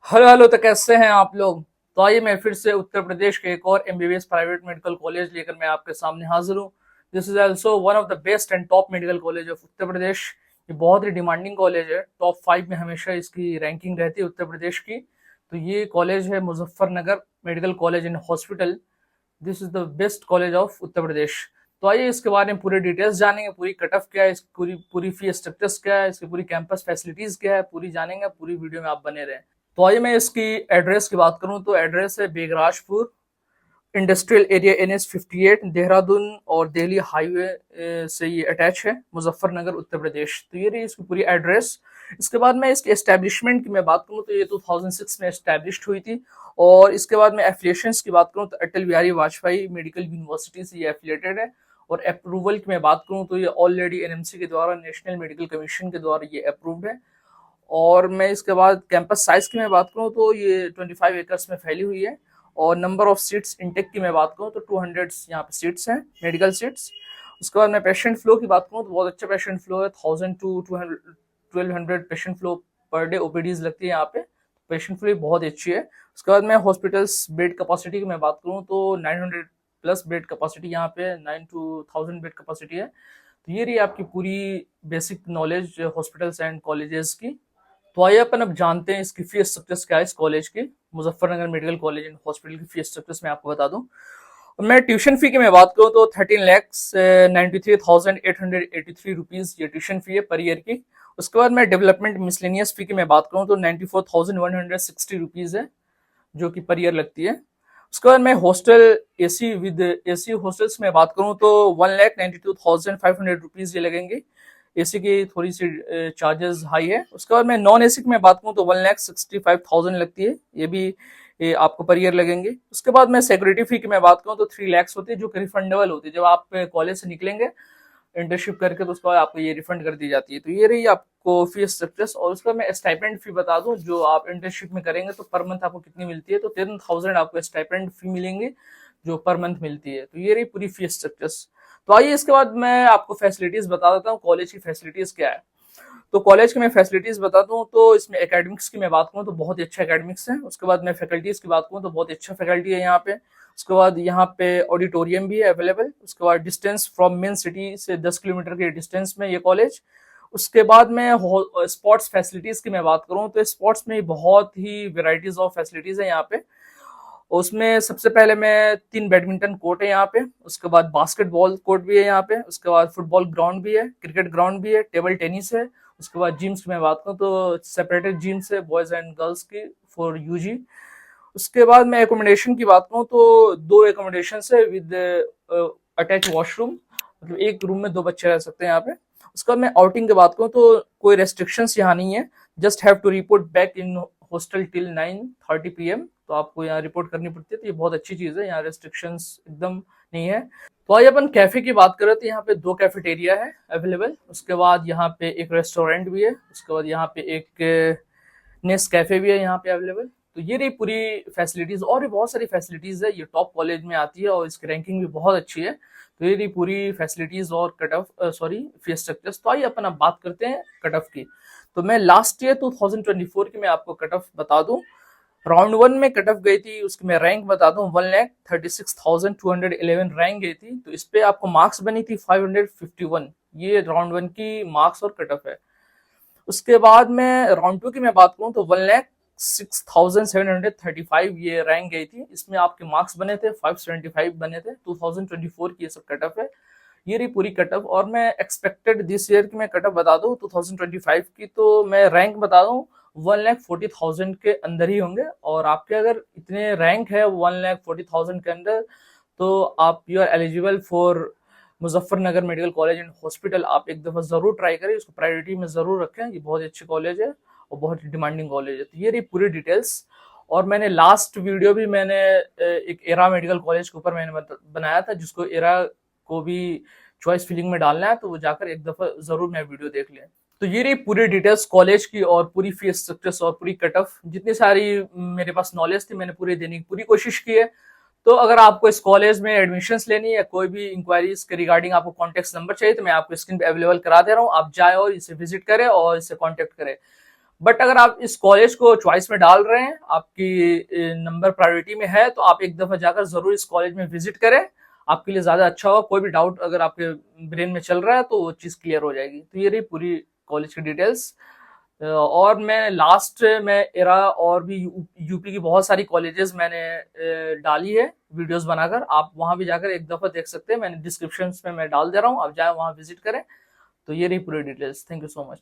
Hello hello, तो कैसे हैं आप लोग। तो आइए मैं फिर से उत्तर प्रदेश के एक और एमबीबीएस प्राइवेट मेडिकल कॉलेज लेकर मैं आपके सामने हाजिर हूँ। This is also one of the best and top medical college of Uttar Pradesh. ये बहुत ही डिमांडिंग कॉलेज है, टॉप 5 में हमेशा इसकी रैंकिंग रहती है उत्तर प्रदेश की। तो ये कॉलेज है Muzaffarnagar medical college and hospital. This is the best college of Uttar Pradesh. तो आइए इसके बारे में पूरे डिटेल्स जानेंगे, पूरी कट ऑफ क्या है, इसकी पूरी पूरी फी स्ट्रक्चर्स क्या है, इसकी पूरी कैंपस फैसिलिटीज क्या है, पूरी जानेंगे। पूरी वीडियो में आप बने रहें। तो आइए मैं इसकी एड्रेस की बात करूं तो एड्रेस है Begrajpur industrial area NH58 Dehradun और दिल्ली हाईवे से ये अटैच है, मुजफ्फरनगर उत्तर प्रदेश। तो ये रही इसकी पूरी एड्रेस। इसके बाद मैं इसके एस्टेब्लिशमेंट की मैं बात करूं तो ये 2006 में एस्टेब्लिश हुई थी। और इसके बाद मैं एफिलिएशंस की बात करूं तो अटल बिहारी वाजपेयी मेडिकल यूनिवर्सिटी से ये एफिलिएटेड है। और अप्रूवल की मैं बात करूं तो ये ऑलरेडी NMC के द्वारा, नेशनल मेडिकल कमीशन के द्वारा ये अप्रूव्ड है। और मैं इसके बाद कैंपस साइज की मैं बात करूं तो ये 25 एकर्स में फैली हुई है। और नंबर ऑफ सीट्स इनटेक की मैं बात करूं तो 200 यहाँ पे सीट्स हैं, मेडिकल सीट्स। उसके बाद मैं पेशेंट फ्लो की बात करूं तो बहुत अच्छा पेशेंट फ्लो है, 1000 to 1200 patient flow per day OPTs लगती है यहाँ पे। पेशेंट फ्लो बहुत अच्छी है। उसके बाद मैं हॉस्पिटल्स बेड कैपेसिटी की मैं बात करूं तो 900 प्लस बेड कैपेसिटी यहाँ पे, 9 to 1000 बेड कैपेसिटी है। तो ये रही आपकी पूरी basic knowledge hospitals and colleges की। तो आइए अपन अब जानते हैं इसकी फीस स्ट्रक्चर्स क्या है इस कॉलेज की। Muzaffarnagar medical college and hospital की फीस स्ट्रक्चर्स मैं आपको बता दूं। मैं ट्यूशन फी की मैं बात करूं तो 13,93,883 रुपीज ये ट्यूशन फी है पर ईयर की। उसके बाद मैं डेवलपमेंट मिसलेनियस फी की मैं बात करूं तो 94,160 रुपीज है, जो कि पर ईयर लगती है। उसके बाद मैं हॉस्टल एसी हॉस्टल्स में बात करूं तो 1,92,500 रुपीज ये लगेंगे। एसी की थोड़ी सी चार्जेस हाई है। उसके बाद मैं नॉन एसी की मैं बात करूं तो 1,65,000 लगती है, ये भी आपको पर ईयर लगेंगे। उसके बाद मैं सिक्योरिटी फी की मैं बात करूं तो 3 lakhs होती है, जो कि रिफंडेबल होती है जब आप कॉलेज से निकलेंगे इंटर्नशिप करके, तो उसके बाद आपको ये रिफंड कर दी जाती है। तो ये रही आपको फी स्ट्रक्चर्स। और उसका मैं स्टाइपेंड फी बता दूं, जो आप इंटर्नशिप में करेंगे तो पर मंथ आपको कितनी मिलती है, तो 10,000 आपको स्टाइपेंड फी मिलेंगे, जो पर मंथ मिलती है। तो ये रही पूरी फी स्ट्रक्चर्स। तो आइए इसके बाद मैं आपको फैसिलिटीज बता देता हूँ, कॉलेज की फैसिलिटीज क्या है। तो कॉलेज की मैं फैसिलिटीज बता दूं तो इसमें एकेडमिक्स की मैं बात करूं तो बहुत ही अच्छा एकेडमिक्स है। उसके बाद मैं फैकल्टीज की बात करूं तो बहुत अच्छा फैकल्टी है यहाँ पे। उसके बाद यहाँ पे ऑडिटोरियम भी है अवेलेबल। उसके बाद डिस्टेंस फ्रॉम मेन सिटी से 10 किलोमीटर के डिस्टेंस में ये कॉलेज। उसके बाद में स्पोर्ट्स फैसिलिटीज की मैं बात करूं तो स्पोर्ट्स में बहुत ही वेराइटीज ऑफ फैसिलिटीज है यहाँ पे। उसमें सबसे पहले मैं 3 बैडमिंटन कोर्ट है यहाँ पे। उसके बाद बास्केटबॉल कोर्ट भी है यहाँ पे। उसके बाद फुटबॉल ग्राउंड भी है, क्रिकेट ग्राउंड भी है, टेबल टेनिस है। उसके बाद जिम्स की मैं बात करूँ तो सेपरेटेड जिम्स है बॉयज एंड गर्ल्स की फॉर यूजी। उसके बाद मैं एकोमोडेशन की बात करूँ तो 2 एकोमोडेशन है विद अटैच वॉशरूम, मतलब एक रूम में 2 बच्चे रह सकते हैं यहाँ पे। उसके बाद मैं आउटिंग की बात करूँ तो कोई रेस्ट्रिक्शंस यहाँ नहीं है। Just have to report back in hostel till 9:30 PM, तो आपको यहाँ रिपोर्ट करनी पड़ती है। तो ये बहुत अच्छी चीज है, यहाँ रेस्ट्रिक्शंस एकदम नहीं है। तो आइए अपन कैफे की बात करें तो यहाँ पे 2 कैफेटेरिया है अवेलेबल। उसके बाद यहाँ पे एक रेस्टोरेंट भी है। उसके बाद यहाँ पे एक नेस्ट कैफे भी है यहाँ पे अवेलेबल। तो ये रही पूरी फैसिलिटीज, और भी बहुत सारी फैसिलिटीज है। ये टॉप कॉलेज में आती है और इसकी रैंकिंग भी बहुत अच्छी है। तो ये रही पूरी फैसिलिटीज और कट ऑफ फीस स्ट्रक्चर्स। तो आइए अपन अब बात करते हैं कट ऑफ की। तो मैं लास्ट ईयर 2024 की मैं आपको कट ऑफ बता दूं। राउंड 1 में कट ऑफ गई थी, उसकी मैं रैंक बता दूं 1,36,211 रैंक गई थी। तो इस पे आपको मार्क्स बनी थी 551। ये राउंड 1 की मार्क्स और कट ऑफ है। उसके बाद में राउंड 2 की मैं बात करूं तो 1,06,735 ये रैंक गई थी। इसमें आपके मार्क्स बने थे 575 बने थे। 2024 की ये सब कट ऑफ है। ये रही पूरी कट ऑफ। और मैं एक्सपेक्टेड दिस ईयर की मैं कट ऑफ बता दूं 2025 की, तो मैं रैंक बता दूं 1,40,000 के अंदर ही होंगे। और आपके अगर इतने रैंक है 1,40,000 के अंदर, तो आप you are eligible for Muzaffarnagar medical college and hospital. आप एक दफा जरूर ट्राई करें, इसको प्रायोरिटी में जरूर रखें। ये बहुत अच्छी कॉलेज है और बहुत डिमांडिंग कॉलेज है। तो ये रही पूरी डिटेल्स। और मैंने लास्ट वीडियो भी मैंने एक एरा मेडिकल कॉलेज के ऊपर मैंने बनाया था, जिसको एरा को भी चॉइस फिलिंग में डालना है, तो वो जाकर एक दफा जरूर मैं वीडियो देख लें। तो ये रही पूरी डिटेल्स कॉलेज की और पूरी फीस स्ट्रक्चर्स और पूरी कट ऑफ। जितनी सारी मेरे पास नॉलेज थी मैंने पूरी देने की पूरी कोशिश की है। तो अगर आपको इस कॉलेज में एडमिशन्स लेनी है, कोई भी इंक्वायरीज के रिगार्डिंग आपको कॉन्टेक्ट नंबर चाहिए, तो मैं आपको स्क्रीन पे अवेलेबल करा दे रहा हूँ। आप जाए और इसे विजिट करें और इसे कॉन्टेक्ट करें। बट अगर आप इस कॉलेज को चॉइस में डाल रहे हैं, आपकी नंबर प्रायोरिटी में है, तो आप एक दफा जाकर जरूर इस कॉलेज में विजिट करें, आपके लिए ज्यादा अच्छा होगा। कोई भी डाउट अगर आपके ब्रेन में चल रहा है तो वो चीज क्लियर हो जाएगी। तो ये रही पूरी कॉलेज की डिटेल्स। और मैं लास्ट में एरा और भी यूपी की बहुत सारी कॉलेजेस मैंने डाली है वीडियोस बनाकर, आप वहां भी जाकर एक दफा देख सकते हैं, मैंने डिस्क्रिप्शन में मैं डाल दे रहा हूँ, आप जाए वहां विजिट करें। तो ये रही पूरी details. Thank you so much.